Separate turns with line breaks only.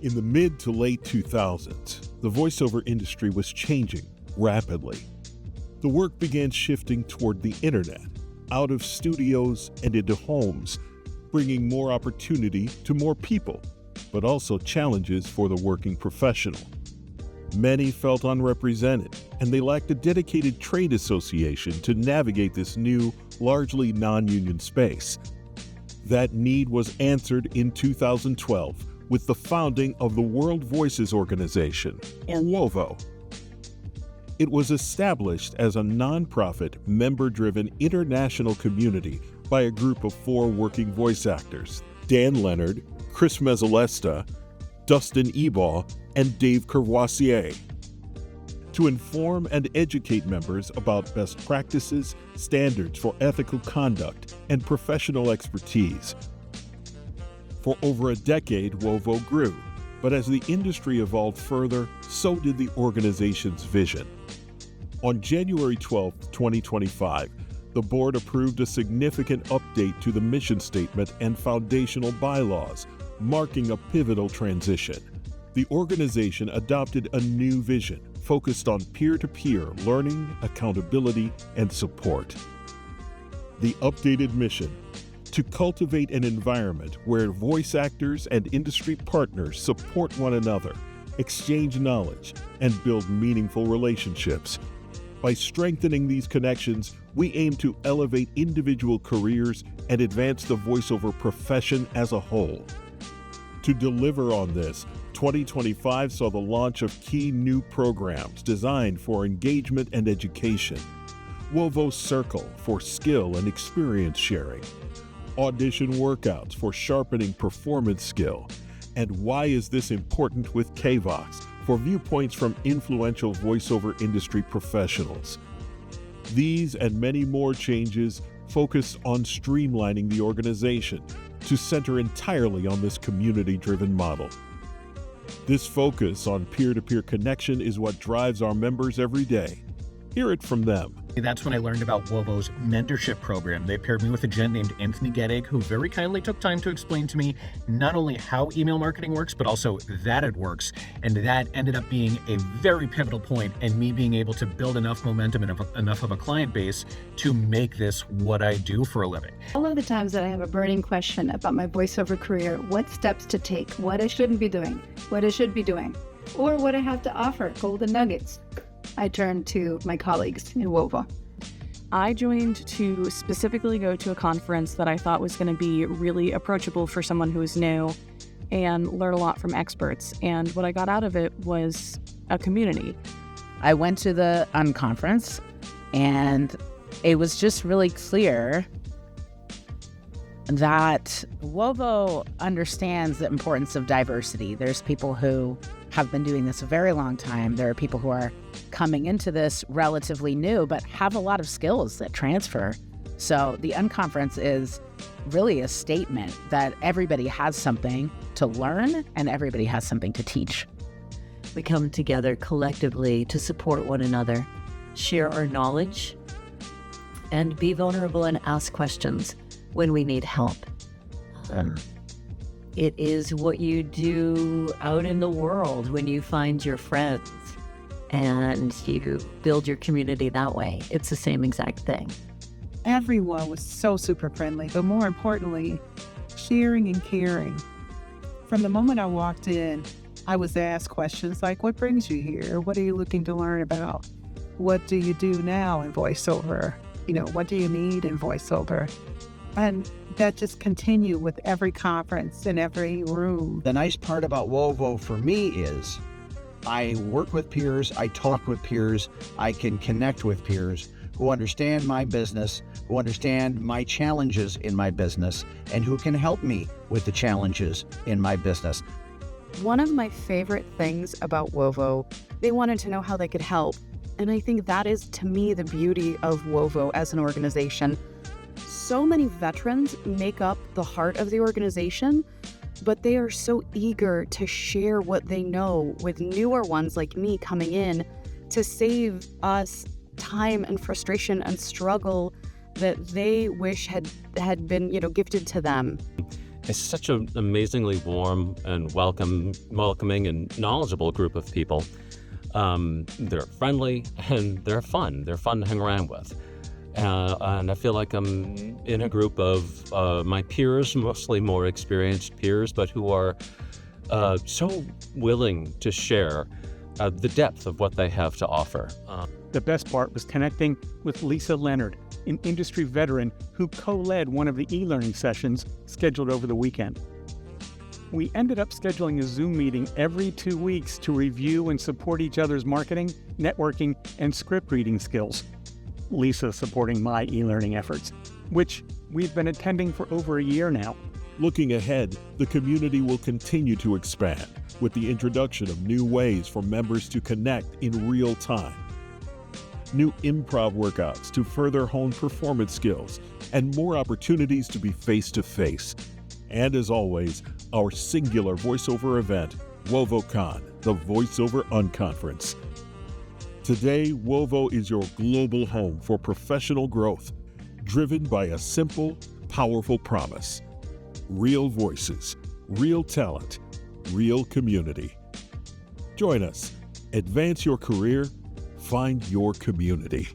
In the mid to late 2000s, the voiceover industry was changing rapidly. The work began shifting toward the internet, out of studios and into homes, bringing more opportunity to more people, but also challenges for the working professional. Many felt unrepresented, and they lacked a dedicated trade association to navigate this new, largely non-union space. That need was answered in 2012 with the founding of the World Voices Organization, or WoVO. It was established as a nonprofit, member-driven international community by a group of 4 working voice actors: Dan Leonard, Chris Mezzalesta, Dustin Ebaugh, and Dave Courvoisier, to inform and educate members about best practices, standards for ethical conduct, and professional expertise. For over a decade, WoVO grew, but as the industry evolved further, so did the organization's vision. On January 12, 2025, the board approved a significant update to the mission statement and foundational bylaws, marking a pivotal transition. The organization adopted a new vision focused on peer-to-peer learning, accountability, and support. The updated mission: to cultivate an environment where voice actors and industry partners support one another, exchange knowledge, and build meaningful relationships. By strengthening these connections, we aim to elevate individual careers and advance the voiceover profession as a whole. To deliver on this, 2025 saw the launch of key new programs designed for engagement and education: WoVO Circle for skill and experience sharing, audition workouts for sharpening performance skill, and Why Is This Important with KVOX for viewpoints from influential voiceover industry professionals. These and many more changes focus on streamlining the organization to center entirely on this community-driven model. This focus on peer-to-peer connection is what drives our members every day. Hear it from them.
That's when I learned about WoVO's mentorship program. They paired me with a gent named Anthony Gettig, who very kindly took time to explain to me not only how email marketing works, but also that it works. And that ended up being a very pivotal point in me being able to build enough momentum and enough of a client base to make this what I do for a living.
All of the times that I have a burning question about my voiceover career, what steps to take, what I shouldn't be doing, what I should be doing, or what I have to offer, golden nuggets, I turned to my colleagues in WoVO.
I joined to specifically go to a conference that I thought was going to be really approachable for someone who is new and learn a lot from experts. And what I got out of it was a community.
I went to the unconference, and it was just really clear that WoVO understands the importance of diversity. There's people who have been doing this a very long time. There are people who are coming into this relatively new, but have a lot of skills that transfer. So the unconference is really a statement that everybody has something to learn and everybody has something to teach.
We come together collectively to support one another, share our knowledge, and be vulnerable and ask questions when we need help. It is what you do out in the world when you find your friends and you build your community that way. It's the same exact thing.
Everyone was so super friendly, but more importantly, sharing and caring. From the moment I walked in, I was asked questions like, what brings you here? What are you looking to learn about? What do you do now in voiceover? What do you need in voiceover? And that just continued with every conference in every room.
The nice part about WoVO for me is I work with peers, I talk with peers, I can connect with peers who understand my business, who understand my challenges in my business, and who can help me with the challenges in my business.
One of my favorite things about WoVO, they wanted to know how they could help. And I think that is, to me, the beauty of WoVO as an organization. So many veterans make up the heart of the organization, but they are so eager to share what they know with newer ones like me coming in to save us time and frustration and struggle that they wish had been, gifted to them.
It's such an amazingly warm and welcoming and knowledgeable group of people. They're friendly and they're fun. They're fun to hang around with. And I feel like I'm in a group of my peers, mostly more experienced peers, but who are so willing to share the depth of what they have to offer.
The best part was connecting with Lisa Leonard, an industry veteran who co-led one of the e-learning sessions scheduled over the weekend. We ended up scheduling a Zoom meeting every 2 weeks to review and support each other's marketing, networking, and script reading skills. Lisa supporting my e-learning efforts, which we've been attending for over a year now.
Looking ahead, the community will continue to expand with the introduction of new ways for members to connect in real time. New improv workouts to further hone performance skills, and more opportunities to be face-to-face. And as always, our singular voiceover event, WoVOCon, the Voiceover Unconference. Today, WoVO is your global home for professional growth, driven by a simple, powerful promise. Real voices, real talent, real community. Join us. Advance your career. Find your community.